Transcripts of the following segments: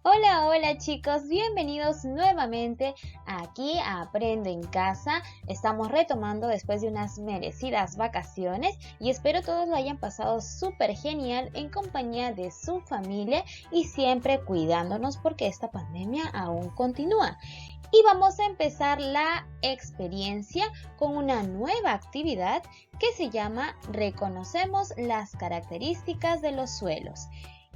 Hola, hola chicos, bienvenidos nuevamente aquí a Aprendo en Casa. Estamos retomando después de unas merecidas vacaciones y espero todos lo hayan pasado súper genial en compañía de su familia y siempre cuidándonos porque esta pandemia aún continúa. Y vamos a empezar la experiencia con una nueva actividad que se llama Reconocemos las características de los suelos.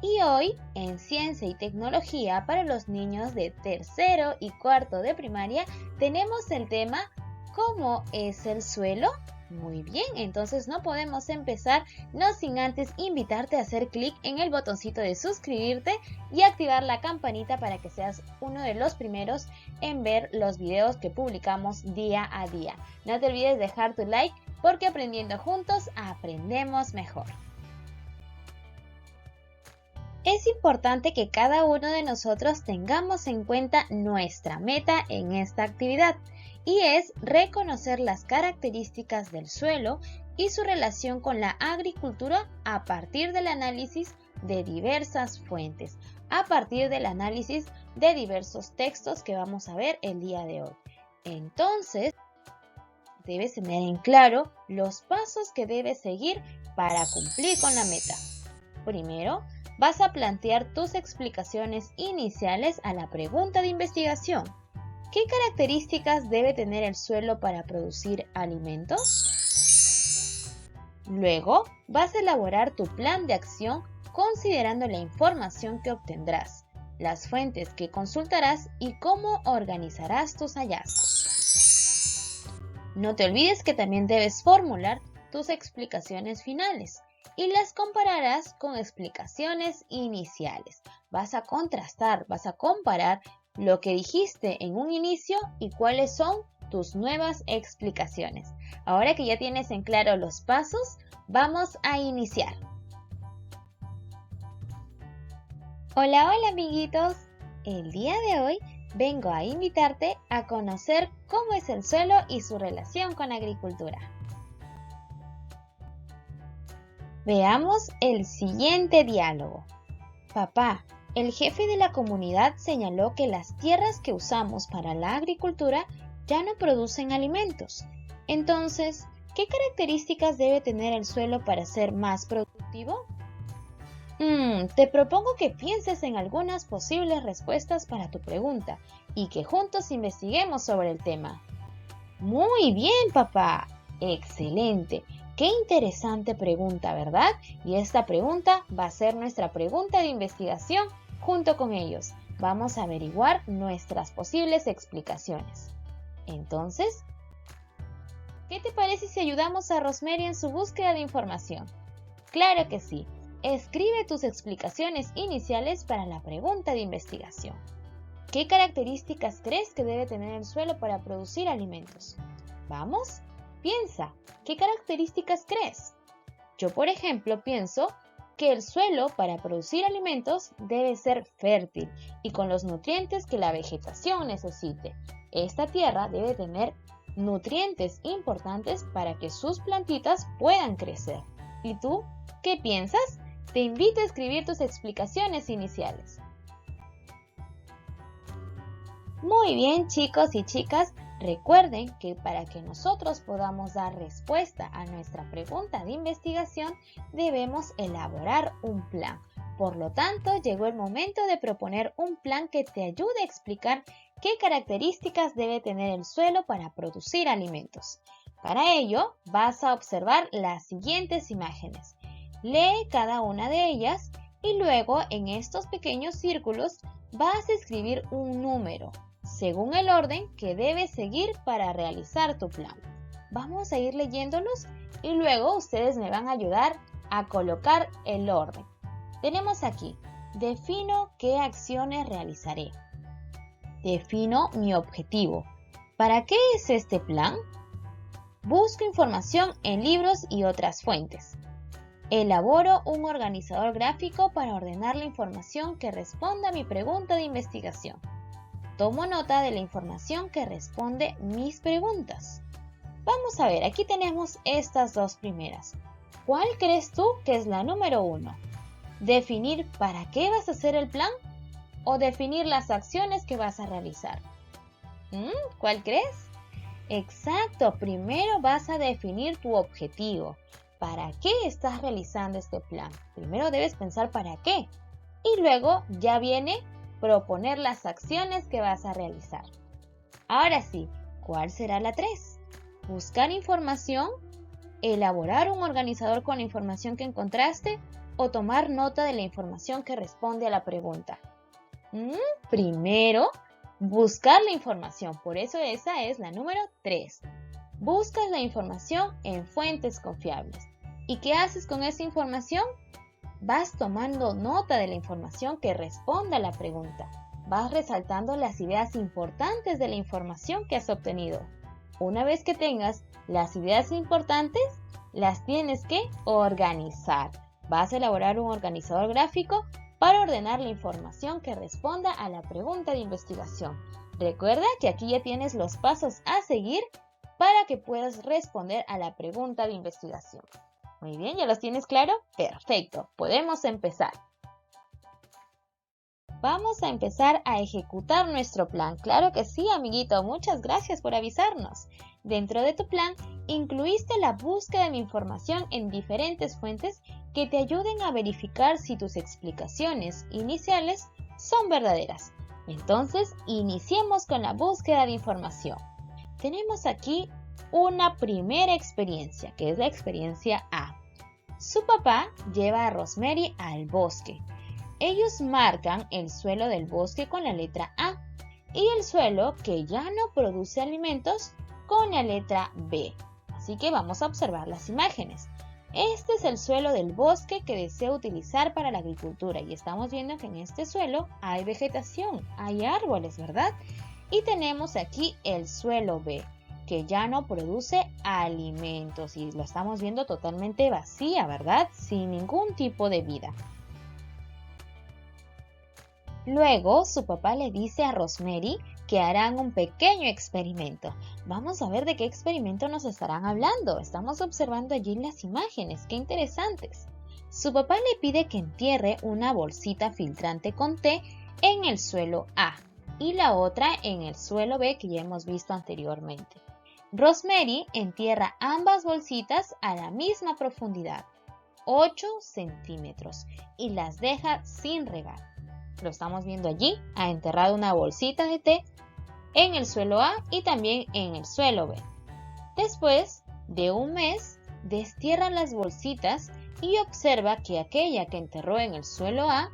Y hoy, en Ciencia y Tecnología para los niños de tercero y cuarto de primaria, tenemos el tema ¿cómo es el suelo? Muy bien, entonces no podemos empezar no sin antes invitarte a hacer clic en el botoncito de suscribirte y activar la campanita para que seas uno de los primeros en ver los videos que publicamos día a día. No te olvides dejar tu like porque aprendiendo juntos aprendemos mejor. Es importante que cada uno de nosotros tengamos en cuenta nuestra meta en esta actividad y es reconocer las características del suelo y su relación con la agricultura a partir del análisis de diversas fuentes, a partir del análisis de diversos textos que vamos a ver el día de hoy. Entonces, debes tener en claro los pasos que debes seguir para cumplir con la meta. Primero, vas a plantear tus explicaciones iniciales a la pregunta de investigación. ¿Qué características debe tener el suelo para producir alimentos? Luego, vas a elaborar tu plan de acción considerando la información que obtendrás, las fuentes que consultarás y cómo organizarás tus hallazgos. No te olvides que también debes formular tus explicaciones finales y las compararás con explicaciones iniciales. Vas a contrastar, vas a comparar lo que dijiste en un inicio y cuáles son tus nuevas explicaciones. Ahora que ya tienes en claro los pasos, vamos a iniciar. Hola, hola amiguitos. El día de hoy vengo a invitarte a conocer cómo es el suelo y su relación con la agricultura. Veamos el siguiente diálogo. Papá, el jefe de la comunidad señaló que las tierras que usamos para la agricultura ya no producen alimentos. Entonces, ¿qué características debe tener el suelo para ser más productivo? Te propongo que pienses en algunas posibles respuestas para tu pregunta y que juntos investiguemos sobre el tema. Muy bien, papá. Excelente. Qué interesante pregunta, ¿verdad? Y esta pregunta va a ser nuestra pregunta de investigación junto con ellos. Vamos a averiguar nuestras posibles explicaciones. Entonces, ¿qué te parece si ayudamos a Rosemary en su búsqueda de información? Claro que sí. Escribe tus explicaciones iniciales para la pregunta de investigación. ¿Qué características crees que debe tener el suelo para producir alimentos? ¿Vamos? Piensa, ¿qué características crees? Yo, por ejemplo, pienso que el suelo para producir alimentos debe ser fértil y con los nutrientes que la vegetación necesite. Esta tierra debe tener nutrientes importantes para que sus plantitas puedan crecer. ¿Y tú? ¿Qué piensas? Te invito a escribir tus explicaciones iniciales. Muy bien, chicos y chicas. Recuerden que para que nosotros podamos dar respuesta a nuestra pregunta de investigación, debemos elaborar un plan. Por lo tanto, llegó el momento de proponer un plan que te ayude a explicar qué características debe tener el suelo para producir alimentos. Para ello, vas a observar las siguientes imágenes. Lee cada una de ellas y luego en estos pequeños círculos vas a escribir un número, según el orden que debes seguir para realizar tu plan. Vamos a ir leyéndolos y luego ustedes me van a ayudar a colocar el orden. Tenemos aquí, defino qué acciones realizaré. Defino mi objetivo. ¿Para qué es este plan? Busco información en libros y otras fuentes. Elaboro un organizador gráfico para ordenar la información que responda a mi pregunta de investigación. Tomo nota de la información que responde mis preguntas. Vamos a ver, aquí tenemos estas dos primeras. ¿Cuál crees tú que es la número 1? Definir para qué vas a hacer el plan. o definir las acciones que vas a realizar? ¿Cuál crees? Exacto, primero vas a definir tu objetivo. ¿Para qué estás realizando este plan? Primero debes pensar para qué. Y luego ya viene proponer las acciones que vas a realizar. Ahora sí, ¿cuál será la 3? Buscar información, elaborar un organizador con la información que encontraste o tomar nota de la información que responde a la pregunta. Primero, buscar la información. Por eso esa es la número 3. Buscas la información en fuentes confiables. ¿Y qué haces con esa información? Vas tomando nota de la información que responde a la pregunta. Vas resaltando las ideas importantes de la información que has obtenido. Una vez que tengas las ideas importantes, las tienes que organizar. Vas a elaborar un organizador gráfico para ordenar la información que responda a la pregunta de investigación. Recuerda que aquí ya tienes los pasos a seguir para que puedas responder a la pregunta de investigación. Muy bien, ¿ya los tienes claro? Perfecto, podemos empezar. Vamos a empezar a ejecutar nuestro plan. Claro que sí, amiguito, muchas gracias por avisarnos. Dentro de tu plan, incluiste la búsqueda de información en diferentes fuentes que te ayuden a verificar si tus explicaciones iniciales son verdaderas. Entonces, iniciemos con la búsqueda de información. Tenemos aquí una primera experiencia, que es la experiencia A. Su papá lleva a Rosemary al bosque. Ellos marcan el suelo del bosque con la letra A y el suelo que ya no produce alimentos con la letra B. Así que vamos a observar las imágenes. Este es el suelo del bosque que deseo utilizar para la agricultura y estamos viendo que en este suelo hay vegetación, hay árboles, ¿verdad? Y tenemos aquí el suelo B, que ya no produce alimentos y lo estamos viendo totalmente vacía, ¿verdad? Sin ningún tipo de vida. Luego, su papá le dice a Rosemary que harán un pequeño experimento. Vamos a ver de qué experimento nos estarán hablando. Estamos observando allí las imágenes, qué interesantes. Su papá le pide que entierre una bolsita filtrante con té en el suelo A y la otra en el suelo B que ya hemos visto anteriormente. Rosemary entierra ambas bolsitas a la misma profundidad, 8 centímetros, y las deja sin regar. Lo estamos viendo allí, ha enterrado una bolsita de té en el suelo A y también en el suelo B. Después de un mes, destierra las bolsitas y observa que aquella que enterró en el suelo A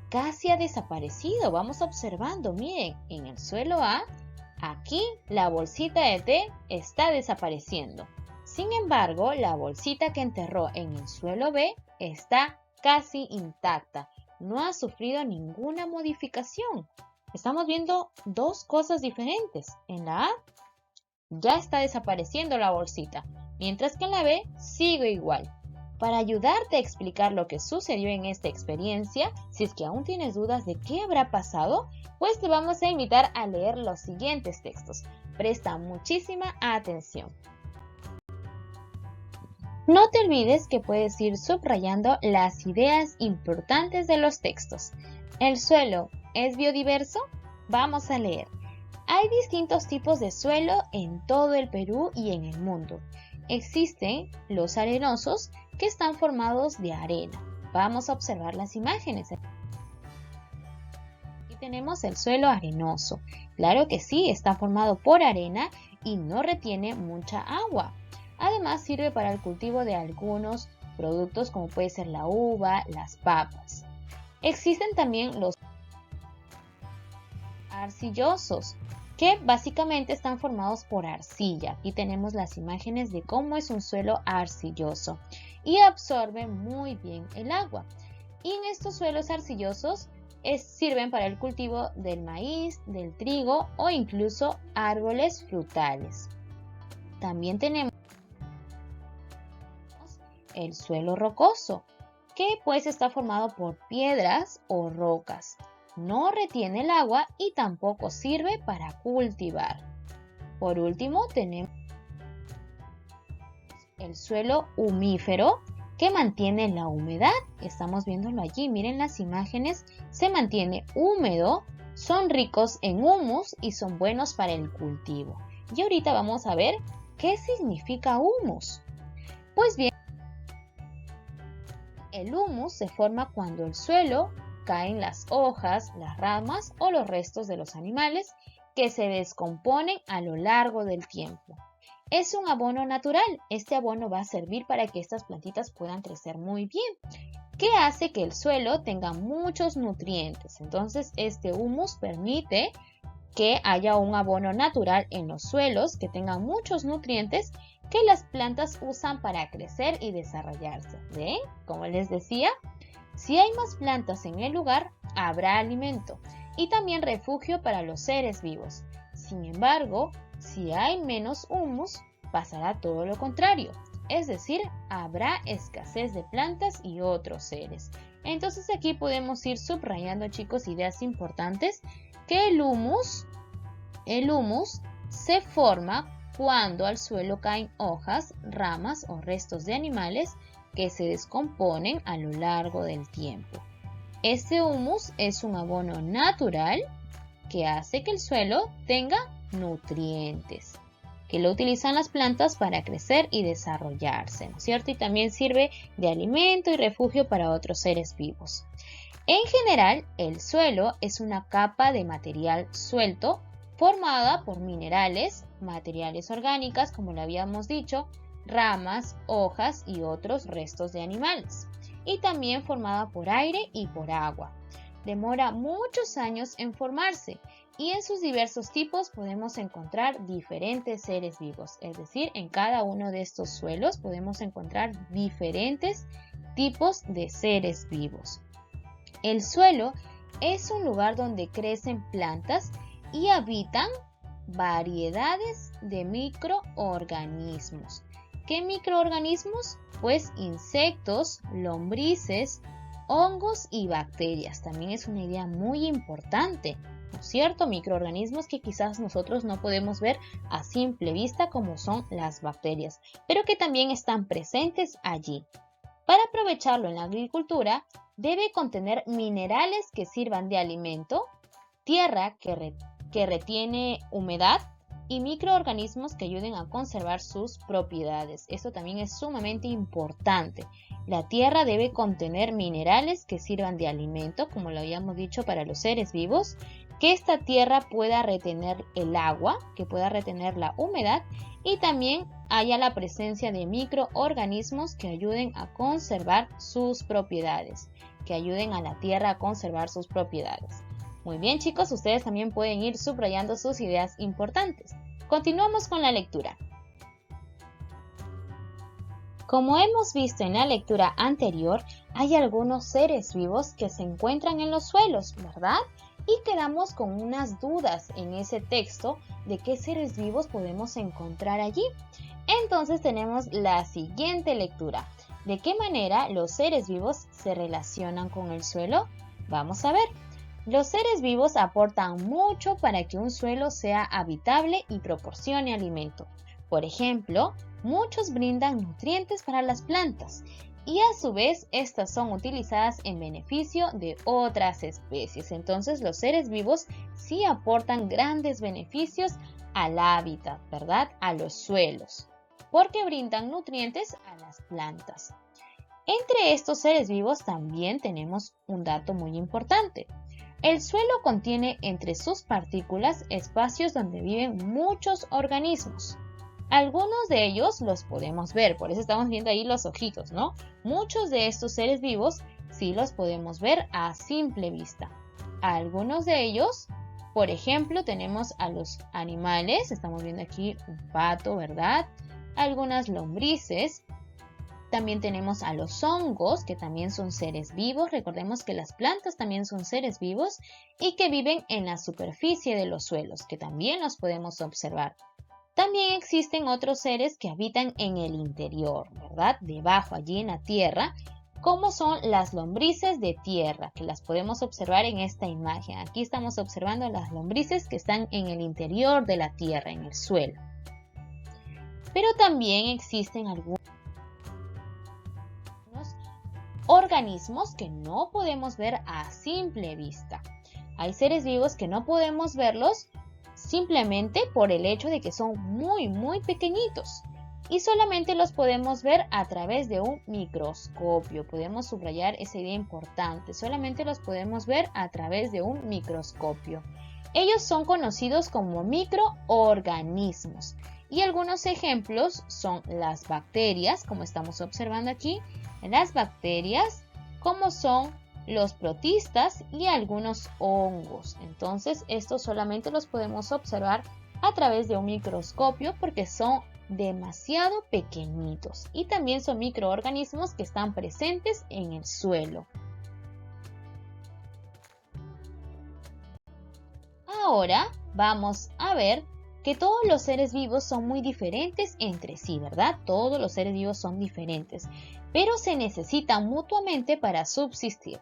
casi ha desaparecido. Vamos observando, miren, en el suelo A, aquí la bolsita de té está desapareciendo. Sin embargo, la bolsita que enterró en el suelo B está casi intacta. No ha sufrido ninguna modificación. Estamos viendo dos cosas diferentes. En la A ya está desapareciendo la bolsita, mientras que en la B sigue igual. Para ayudarte a explicar lo que sucedió en esta experiencia, si es que aún tienes dudas de qué habrá pasado, pues te vamos a invitar a leer los siguientes textos. Presta muchísima atención. No te olvides que puedes ir subrayando las ideas importantes de los textos. ¿El suelo es biodiverso? Vamos a leer. Hay distintos tipos de suelo en todo el Perú y en el mundo. Existen los arenosos que están formados de arena. Vamos a observar las imágenes. Aquí tenemos el suelo arenoso. Claro que sí, está formado por arena y no retiene mucha agua. Además sirve para el cultivo de algunos productos como puede ser la uva, las papas. Existen también los arcillosos, que básicamente están formados por arcilla. Aquí tenemos las imágenes de cómo es un suelo arcilloso y absorbe muy bien el agua. Y en estos suelos arcillosos sirven para el cultivo del maíz, del trigo o incluso árboles frutales. También tenemos el suelo rocoso, que pues está formado por piedras o rocas. No retiene el agua y tampoco sirve para cultivar. Por último tenemos el suelo humífero, que mantiene la humedad. Estamos viéndolo allí, miren las imágenes, se mantiene húmedo, son ricos en humus y son buenos para el cultivo. Y ahorita vamos a ver qué significa humus. Pues bien, el humus se forma cuando el suelo caen las hojas, las ramas o los restos de los animales que se descomponen a lo largo del tiempo. Es un abono natural. Este abono va a servir para que estas plantitas puedan crecer muy bien, que hace que el suelo tenga muchos nutrientes. Entonces, este humus permite que haya un abono natural en los suelos que tengan muchos nutrientes que las plantas usan para crecer y desarrollarse. ¿Ven? Como les decía, si hay más plantas en el lugar, habrá alimento y también refugio para los seres vivos. Sin embargo, si hay menos humus, pasará todo lo contrario. Es decir, habrá escasez de plantas y otros seres. Entonces aquí podemos ir subrayando, chicos, ideas importantes, que el humus se forma cuando al suelo caen hojas, ramas o restos de animales que se descomponen a lo largo del tiempo. Este humus es un abono natural que hace que el suelo tenga nutrientes, que lo utilizan las plantas para crecer y desarrollarse, ¿no es cierto? Y también sirve de alimento y refugio para otros seres vivos. En general, el suelo es una capa de material suelto formada por minerales, materiales orgánicos, como lo habíamos dicho, ramas, hojas y otros restos de animales. Y también formada por aire y por agua. Demora muchos años en formarse y en sus diversos tipos podemos encontrar diferentes seres vivos. Es decir, en cada uno de estos suelos podemos encontrar diferentes tipos de seres vivos. El suelo es un lugar donde crecen plantas y habitan variedades de microorganismos. ¿Qué microorganismos? Pues insectos, lombrices, hongos y bacterias. También es una idea muy importante, ¿no es cierto? Microorganismos que quizás nosotros no podemos ver a simple vista como son las bacterias, pero que también están presentes allí. Para aprovecharlo en la agricultura, debe contener minerales que sirvan de alimento, tierra que retiene humedad y microorganismos que ayuden a conservar sus propiedades. Esto también es sumamente importante. La tierra debe contener minerales que sirvan de alimento, como lo habíamos dicho, para los seres vivos, que esta tierra pueda retener el agua, que pueda retener la humedad y también haya la presencia de microorganismos que ayuden a conservar sus propiedades, que ayuden a la tierra a conservar sus propiedades. Muy bien, chicos, ustedes también pueden ir subrayando sus ideas importantes. Continuamos con la lectura. Como hemos visto en la lectura anterior, hay algunos seres vivos que se encuentran en los suelos, ¿verdad? Y quedamos con unas dudas en ese texto de qué seres vivos podemos encontrar allí. Entonces tenemos la siguiente lectura. ¿De qué manera los seres vivos se relacionan con el suelo? Vamos a ver. Los seres vivos aportan mucho para que un suelo sea habitable y proporcione alimento. Por ejemplo, muchos brindan nutrientes para las plantas y a su vez estas son utilizadas en beneficio de otras especies. Entonces los seres vivos sí aportan grandes beneficios al hábitat, ¿verdad? A los suelos, porque brindan nutrientes a las plantas. Entre estos seres vivos también tenemos un dato muy importante. El suelo contiene entre sus partículas espacios donde viven muchos organismos. Algunos de ellos los podemos ver, por eso estamos viendo ahí los ojitos, ¿no? Muchos de estos seres vivos sí los podemos ver a simple vista. Algunos de ellos, por ejemplo, tenemos a los animales, estamos viendo aquí un pato, ¿verdad? Algunas lombrices. También tenemos a los hongos, que también son seres vivos. Recordemos que las plantas también son seres vivos y que viven en la superficie de los suelos, que también los podemos observar. También existen otros seres que habitan en el interior, ¿verdad? Debajo, allí en la tierra, como son las lombrices de tierra, que las podemos observar en esta imagen. Aquí estamos observando las lombrices que están en el interior de la tierra, en el suelo. Pero también existen algunos organismos que no podemos ver a simple vista. Hay seres vivos que no podemos verlos simplemente por el hecho de que son muy pequeñitos y solamente los podemos ver a través de un microscopio. Podemos subrayar esa idea importante, solamente los podemos ver a través de un microscopio. Ellos son conocidos como microorganismos y algunos ejemplos son las bacterias, como estamos observando aquí, las bacterias, como son los protistas y algunos hongos. Entonces, estos solamente los podemos observar a través de un microscopio porque son demasiado pequeñitos y también son microorganismos que están presentes en el suelo. Ahora vamos a ver que todos los seres vivos son muy diferentes entre sí, ¿verdad? Todos los seres vivos son diferentes, pero se necesitan mutuamente para subsistir.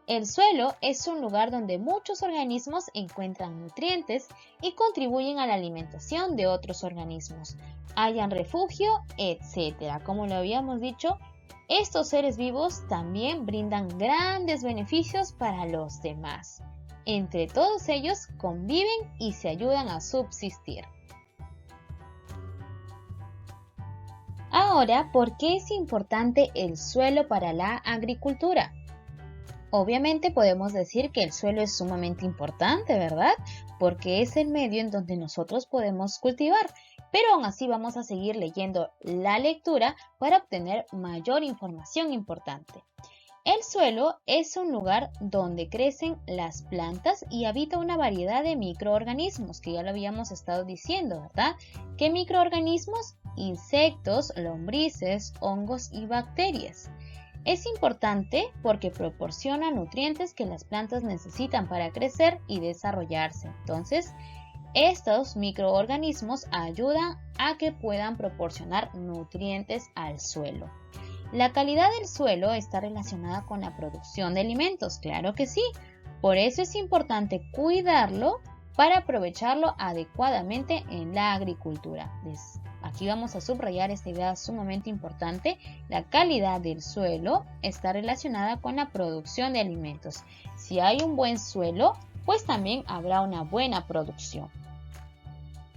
El suelo es un lugar donde muchos organismos encuentran nutrientes y contribuyen a la alimentación de otros organismos, hallan refugio, etc. Como lo habíamos dicho, estos seres vivos también brindan grandes beneficios para los demás. Entre todos ellos conviven y se ayudan a subsistir. Ahora, ¿por qué es importante el suelo para la agricultura? Obviamente podemos decir que el suelo es sumamente importante, ¿verdad? Porque es el medio en donde nosotros podemos cultivar, pero aún así vamos a seguir leyendo la lectura para obtener mayor información importante. El suelo es un lugar donde crecen las plantas y habita una variedad de microorganismos, que ya lo habíamos estado diciendo, ¿verdad? ¿Qué microorganismos? Insectos, lombrices, hongos y bacterias. Es importante porque proporciona nutrientes que las plantas necesitan para crecer y desarrollarse. Entonces, estos microorganismos ayudan a que puedan proporcionar nutrientes al suelo. La calidad del suelo está relacionada con la producción de alimentos, claro que sí. Por eso es importante cuidarlo para aprovecharlo adecuadamente en la agricultura. Aquí vamos a subrayar esta idea sumamente importante. La calidad del suelo está relacionada con la producción de alimentos. Si hay un buen suelo, pues también habrá una buena producción.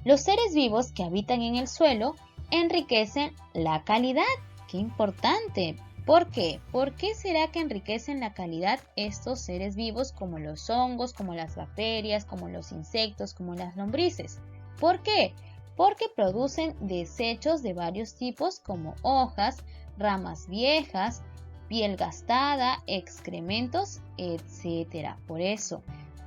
Los seres vivos que habitan en el suelo enriquecen la calidad. ¡Qué importante! ¿Por qué? ¿Por qué será que enriquecen la calidad estos seres vivos como los hongos, como las bacterias, como los insectos, como las lombrices? ¿Por qué? Porque producen desechos de varios tipos como hojas, ramas viejas, piel gastada, excrementos, etc. Por eso,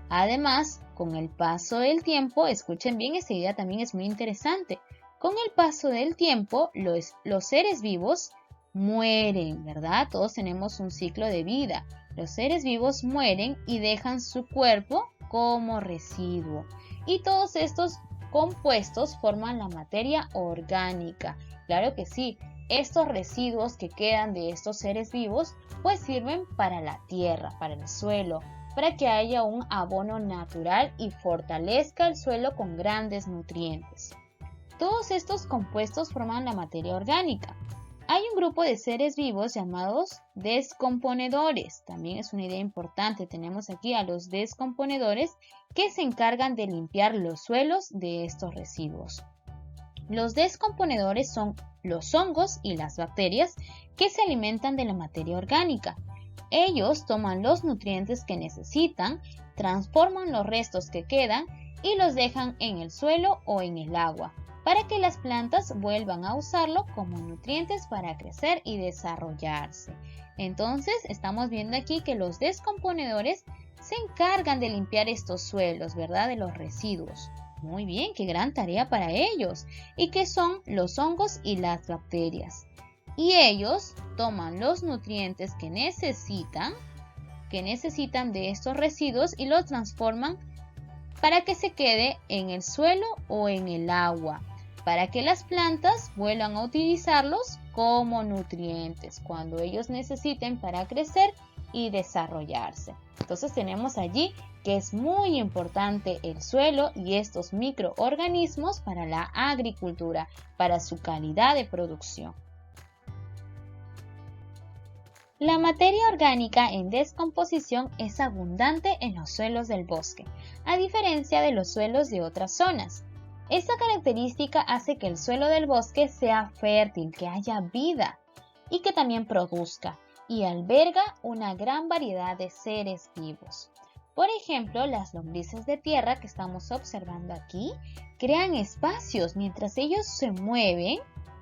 además, con el paso del tiempo, escuchen bien, esta idea también es muy interesante. Con el paso del tiempo, los seres vivos mueren, ¿verdad? Todos tenemos un ciclo de vida. Los seres vivos mueren y dejan su cuerpo como residuo. Y todos estos compuestos forman la materia orgánica. Claro que sí, estos residuos que quedan de estos seres vivos pues sirven para la tierra, para el suelo, para que haya un abono natural y fortalezca el suelo con grandes nutrientes. Todos estos compuestos forman la materia orgánica. Hay un grupo de seres vivos llamados descomponedores. También es una idea importante. Tenemos aquí a los descomponedores que se encargan de limpiar los suelos de estos residuos. Los descomponedores son los hongos y las bacterias que se alimentan de la materia orgánica. Ellos toman los nutrientes que necesitan, transforman los restos que quedan y los dejan en el suelo o en el agua, para que las plantas vuelvan a usarlo como nutrientes para crecer y desarrollarse. Entonces, estamos viendo aquí que los descomponedores se encargan de limpiar estos suelos, ¿verdad? De los residuos. Muy bien, qué gran tarea para ellos. ¿Y qué son los hongos y las bacterias? Y ellos toman los nutrientes que necesitan de estos residuos y los transforman para que se quede en el suelo o en el agua, para que las plantas vuelvan a utilizarlos como nutrientes cuando ellos necesiten para crecer y desarrollarse. Entonces tenemos allí que es muy importante el suelo y estos microorganismos para la agricultura, para su calidad de producción. La materia orgánica en descomposición es abundante en los suelos del bosque, a diferencia de los suelos de otras zonas. Esta característica hace que el suelo del bosque sea fértil, que haya vida y que también produzca y alberga una gran variedad de seres vivos. Por ejemplo, las lombrices de tierra que estamos observando aquí crean espacios mientras ellos se mueven.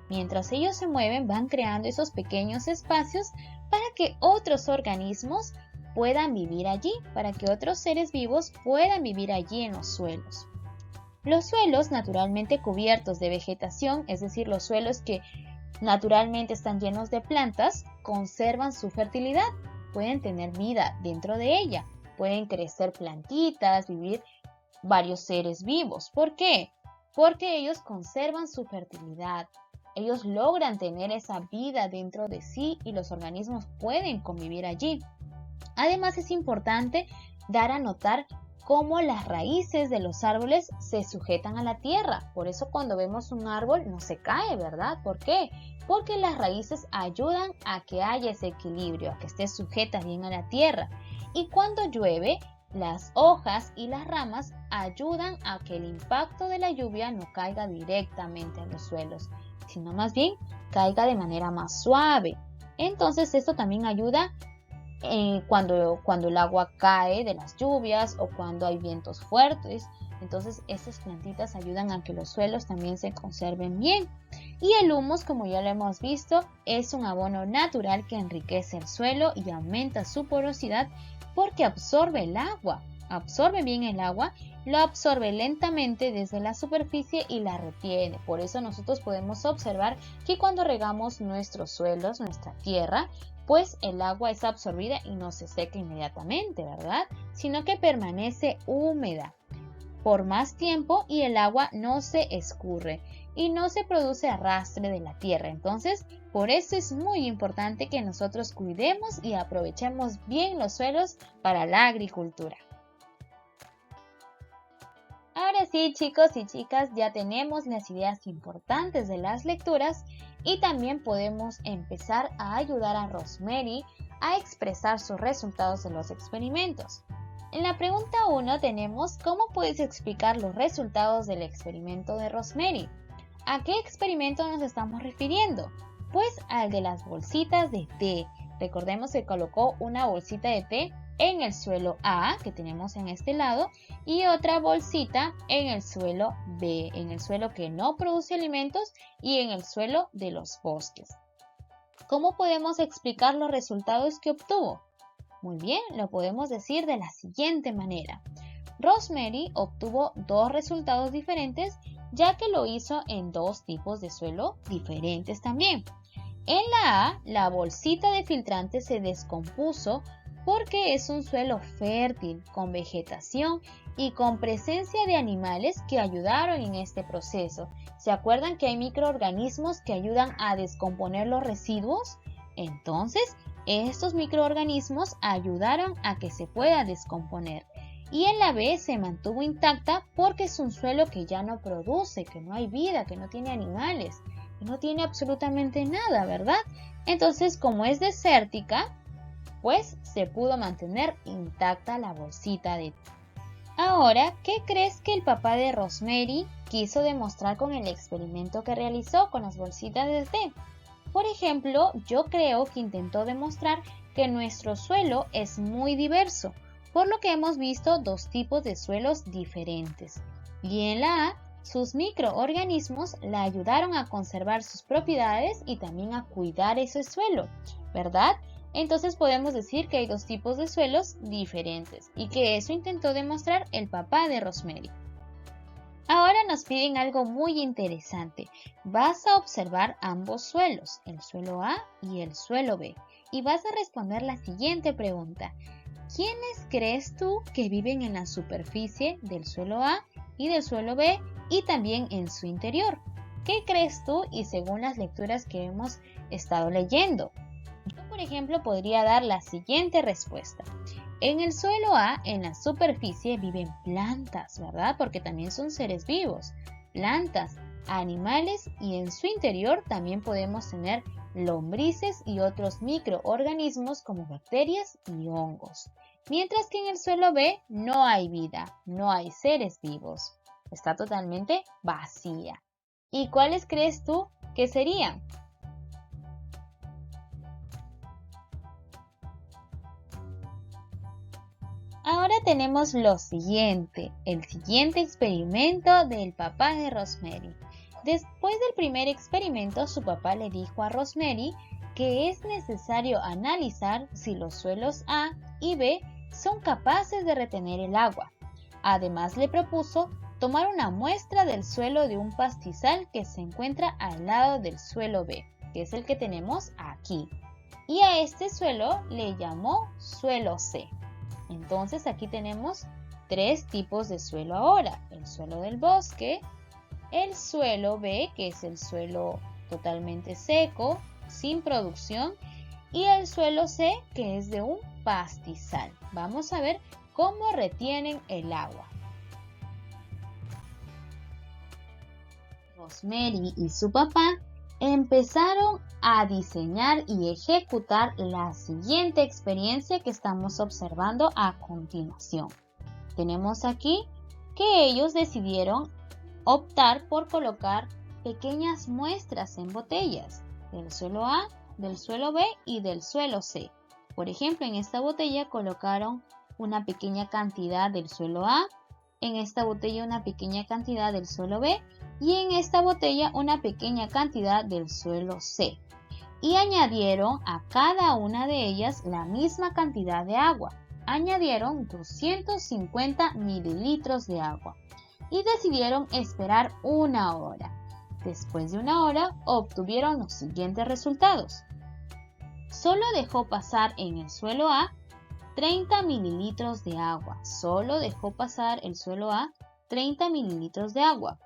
Mientras ellos se mueven, van creando esos pequeños espacios para que otros organismos puedan vivir allí, para que otros seres vivos puedan vivir allí en los suelos. Los suelos naturalmente cubiertos de vegetación, es decir, los suelos que naturalmente están llenos de plantas, conservan su fertilidad, pueden tener vida dentro de ella, pueden crecer plantitas, vivir varios seres vivos. ¿Por qué? Porque ellos conservan su fertilidad. Ellos logran tener esa vida dentro de sí y los organismos pueden convivir allí. Además, es importante dar a notar cómo las raíces de los árboles se sujetan a la tierra. Por eso cuando vemos un árbol no se cae, ¿verdad? ¿Por qué? Porque las raíces ayudan a que haya ese equilibrio, a que esté sujeta bien a la tierra. Y cuando llueve, las hojas y las ramas ayudan a que el impacto de la lluvia no caiga directamente en los suelos, sino más bien caiga de manera más suave. Entonces esto también ayuda cuando el agua cae de las lluvias o cuando hay vientos fuertes. Entonces estas plantitas ayudan a que los suelos también se conserven bien. Y el humus, como ya lo hemos visto, es un abono natural que enriquece el suelo y aumenta su porosidad porque absorbe el agua. Absorbe bien el agua, lo absorbe lentamente desde la superficie y la retiene. Por eso nosotros podemos observar que cuando regamos nuestros suelos, nuestra tierra, pues el agua es absorbida y no se seca inmediatamente, ¿verdad? Sino que permanece húmeda por más tiempo y el agua no se escurre y no se produce arrastre de la tierra. Entonces, por eso es muy importante que nosotros cuidemos y aprovechemos bien los suelos para la agricultura. Ahora sí, chicos y chicas, ya tenemos las ideas importantes de las lecturas y también podemos empezar a ayudar a Rosemary a expresar sus resultados de los experimentos. En la pregunta 1 tenemos ¿cómo puedes explicar los resultados del experimento de Rosemary? ¿A qué experimento nos estamos refiriendo? Pues al de las bolsitas de té. Recordemos que colocó una bolsita de té en el suelo A, que tenemos en este lado, y otra bolsita en el suelo B, en el suelo que no produce alimentos y en el suelo de los bosques. ¿Cómo podemos explicar los resultados que obtuvo? Muy bien, lo podemos decir de la siguiente manera. Rosemary obtuvo dos resultados diferentes, ya que lo hizo en dos tipos de suelo diferentes también. En la A, la bolsita de filtrante se descompuso porque es un suelo fértil, con vegetación y con presencia de animales que ayudaron en este proceso. ¿Se acuerdan que hay microorganismos que ayudan a descomponer los residuos? Entonces, estos microorganismos ayudaron a que se pueda descomponer. Y en la B se mantuvo intacta porque es un suelo que ya no produce, que no hay vida, que no tiene animales, que no tiene absolutamente nada, ¿verdad? Entonces, como es desértica, pues se pudo mantener intacta la bolsita de té. Ahora, ¿qué crees que el papá de Rosemary quiso demostrar con el experimento que realizó con las bolsitas de té? Por ejemplo, yo creo que intentó demostrar que nuestro suelo es muy diverso, por lo que hemos visto dos tipos de suelos diferentes. Y en la A, sus microorganismos la ayudaron a conservar sus propiedades y también a cuidar ese suelo, ¿verdad? Entonces podemos decir que hay dos tipos de suelos diferentes y que eso intentó demostrar el papá de Rosemary. Ahora nos piden algo muy interesante. Vas a observar ambos suelos, el suelo A y el suelo B, y vas a responder la siguiente pregunta. ¿Quiénes crees tú que viven en la superficie del suelo A y del suelo B y también en su interior? ¿Qué crees tú y según las lecturas que hemos estado leyendo? Yo, por ejemplo, podría dar la siguiente respuesta. En el suelo A, en la superficie, viven plantas, ¿verdad? Porque también son seres vivos. Plantas, animales y en su interior también podemos tener lombrices y otros microorganismos como bacterias y hongos. Mientras que en el suelo B no hay vida, no hay seres vivos. Está totalmente vacía. ¿Y cuáles crees tú que serían? Ahora tenemos el siguiente experimento del papá de Rosemary. Después del primer experimento, su papá le dijo a Rosemary que es necesario analizar si los suelos A y B son capaces de retener el agua. Además, le propuso tomar una muestra del suelo de un pastizal que se encuentra al lado del suelo B, que es el que tenemos aquí. Y a este suelo le llamó suelo C. Entonces aquí tenemos 3 tipos de suelo ahora: el suelo del bosque, el suelo B, que es el suelo totalmente seco, sin producción, y el suelo C, que es de un pastizal. Vamos a ver cómo retienen el agua. Rosemary y su papá empezaron a diseñar y ejecutar la siguiente experiencia que estamos observando a continuación. Tenemos aquí que ellos decidieron optar por colocar pequeñas muestras en botellas del suelo A, del suelo B y del suelo C. Por ejemplo, en esta botella colocaron una pequeña cantidad del suelo A, en esta botella una pequeña cantidad del suelo B y en esta botella una pequeña cantidad del suelo C. Y añadieron a cada una de ellas la misma cantidad de agua. Añadieron 250 mililitros de agua y decidieron esperar 1 hora. Después de 1 hora obtuvieron los siguientes resultados. Solo dejó pasar en el suelo A 30 mililitros de agua. Solo dejó pasar el suelo A 30 mililitros de agua.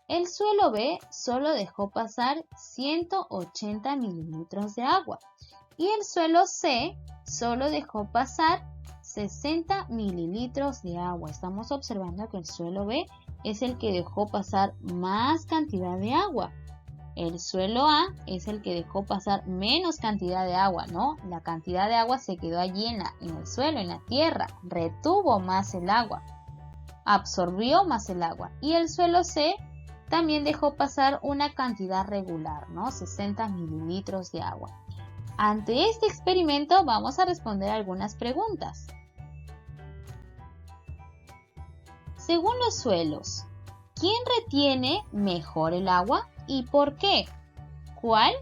El suelo B solo dejó pasar 180 mililitros de agua. Y el suelo C solo dejó pasar 60 mililitros de agua. Estamos observando que el suelo B es el que dejó pasar más cantidad de agua. El suelo A es el que dejó pasar menos cantidad de agua, ¿no? La cantidad de agua se quedó allí en el suelo, en la tierra, retuvo más el agua, absorbió más el agua. Y el suelo C también dejó pasar una cantidad regular, ¿no? 60 mililitros de agua. Ante este experimento vamos a responder algunas preguntas. Según los suelos, ¿quién retiene mejor el agua y por qué? ¿Cuál?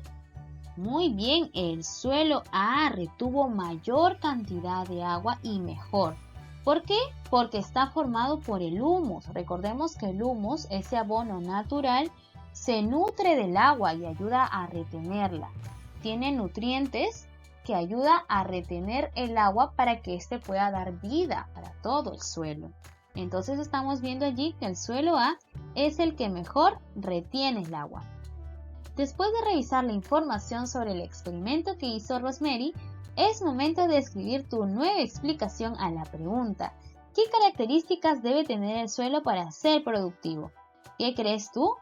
Muy bien, el suelo A retuvo mayor cantidad de agua y mejor. ¿Por qué? Porque está formado por el humus. Recordemos que el humus, ese abono natural, se nutre del agua y ayuda a retenerla. Tiene nutrientes que ayudan a retener el agua para que éste pueda dar vida para todo el suelo. Entonces estamos viendo allí que el suelo A es el que mejor retiene el agua. Después de revisar la información sobre el experimento que hizo Rosemary, es momento de escribir tu nueva explicación a la pregunta: ¿qué características debe tener el suelo para ser productivo? ¿Qué crees tú?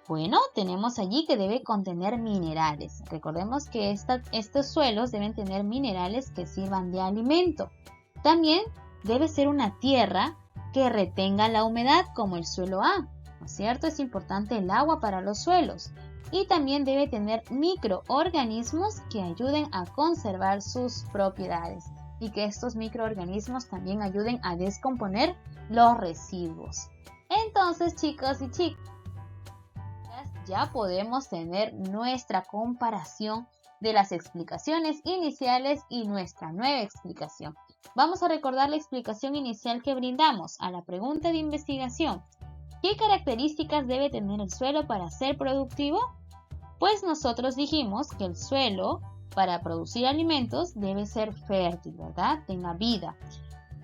Bueno, tenemos allí que debe contener minerales. Recordemos que estos suelos deben tener minerales que sirvan de alimento. También debe ser una tierra que retenga la humedad como el suelo A, ¿no es cierto? Es importante el agua para los suelos. Y también debe tener microorganismos que ayuden a conservar sus propiedades y que estos microorganismos también ayuden a descomponer los residuos. Entonces, chicos y chicas, ya podemos tener nuestra comparación de las explicaciones iniciales y nuestra nueva explicación. Vamos a recordar la explicación inicial que brindamos a la pregunta de investigación. ¿Qué características debe tener el suelo para ser productivo? Pues nosotros dijimos que el suelo para producir alimentos debe ser fértil, ¿verdad? Tenga vida,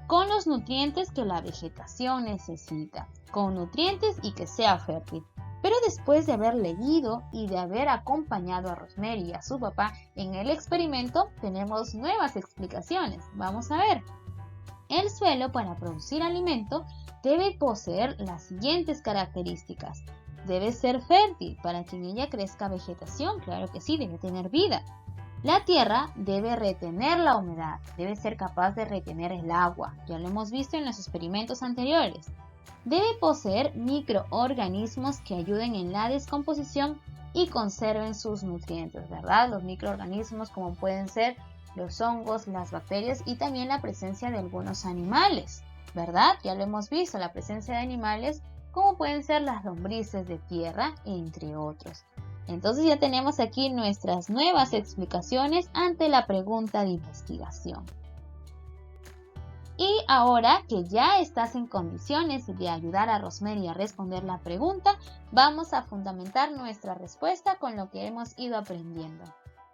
con los nutrientes que la vegetación necesita, con nutrientes y que sea fértil. Pero después de haber leído y de haber acompañado a Rosemary y a su papá en el experimento, tenemos nuevas explicaciones. Vamos a ver. El suelo para producir alimento debe poseer las siguientes características: debe ser fértil para que en ella crezca vegetación, claro que sí, debe tener vida. La tierra debe retener la humedad, debe ser capaz de retener el agua, ya lo hemos visto en los experimentos anteriores. Debe poseer microorganismos que ayuden en la descomposición y conserven sus nutrientes, ¿verdad? Los microorganismos como pueden ser los hongos, las bacterias y también la presencia de algunos animales, ¿verdad? Ya lo hemos visto, la presencia de animales como pueden ser las lombrices de tierra, entre otros. Entonces ya tenemos aquí nuestras nuevas explicaciones ante la pregunta de investigación. Y ahora que ya estás en condiciones de ayudar a Rosemary a responder la pregunta, vamos a fundamentar nuestra respuesta con lo que hemos ido aprendiendo.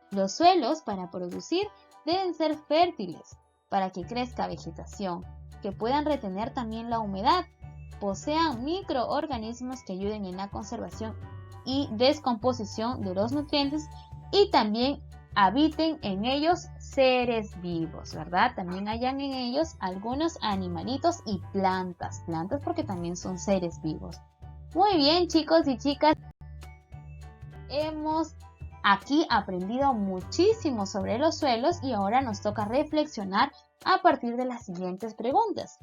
Los suelos para producir deben ser fértiles para que crezca vegetación, que puedan retener también la humedad, posean microorganismos que ayuden en la conservación y descomposición de los nutrientes y también habiten en ellos seres vivos, ¿verdad? También hayan en ellos algunos animalitos y plantas porque también son seres vivos. Muy bien, chicos y chicas, hemos aquí aprendido muchísimo sobre los suelos y ahora nos toca reflexionar a partir de las siguientes preguntas.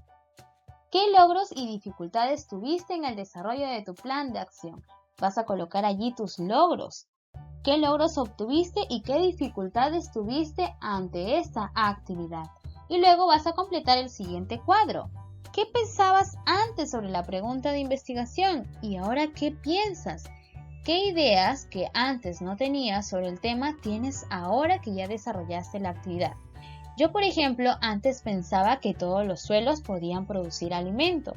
¿Qué logros y dificultades tuviste en el desarrollo de tu plan de acción? Vas a colocar allí tus logros. ¿Qué logros obtuviste y qué dificultades tuviste ante esta actividad? Y luego vas a completar el siguiente cuadro. ¿Qué pensabas antes sobre la pregunta de investigación? ¿Y ahora qué piensas? ¿Qué ideas que antes no tenías sobre el tema tienes ahora que ya desarrollaste la actividad? Yo, por ejemplo, antes pensaba que todos los suelos podían producir alimento,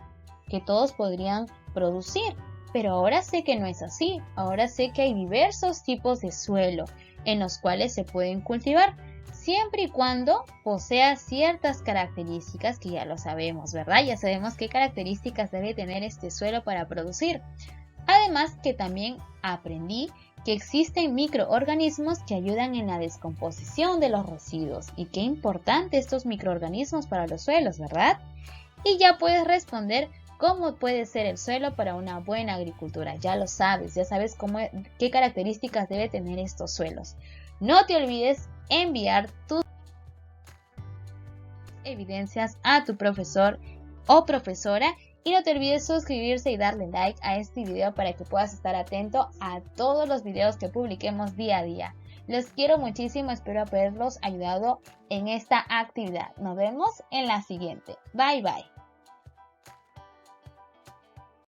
que todos podrían producir. Pero ahora sé que no es así, ahora sé que hay diversos tipos de suelo en los cuales se pueden cultivar, siempre y cuando posea ciertas características que ya lo sabemos, ¿verdad? Ya sabemos qué características debe tener este suelo para producir. Además que también aprendí que existen microorganismos que ayudan en la descomposición de los residuos y qué importante estos microorganismos para los suelos, ¿verdad? Y ya puedes responder ¿cómo puede ser el suelo para una buena agricultura? Ya lo sabes, ya sabes qué características debe tener estos suelos. No te olvides enviar tus evidencias a tu profesor o profesora y no te olvides suscribirse y darle like a este video para que puedas estar atento a todos los videos que publiquemos día a día. Los quiero muchísimo, espero haberlos ayudado en esta actividad. Nos vemos en la siguiente. Bye bye.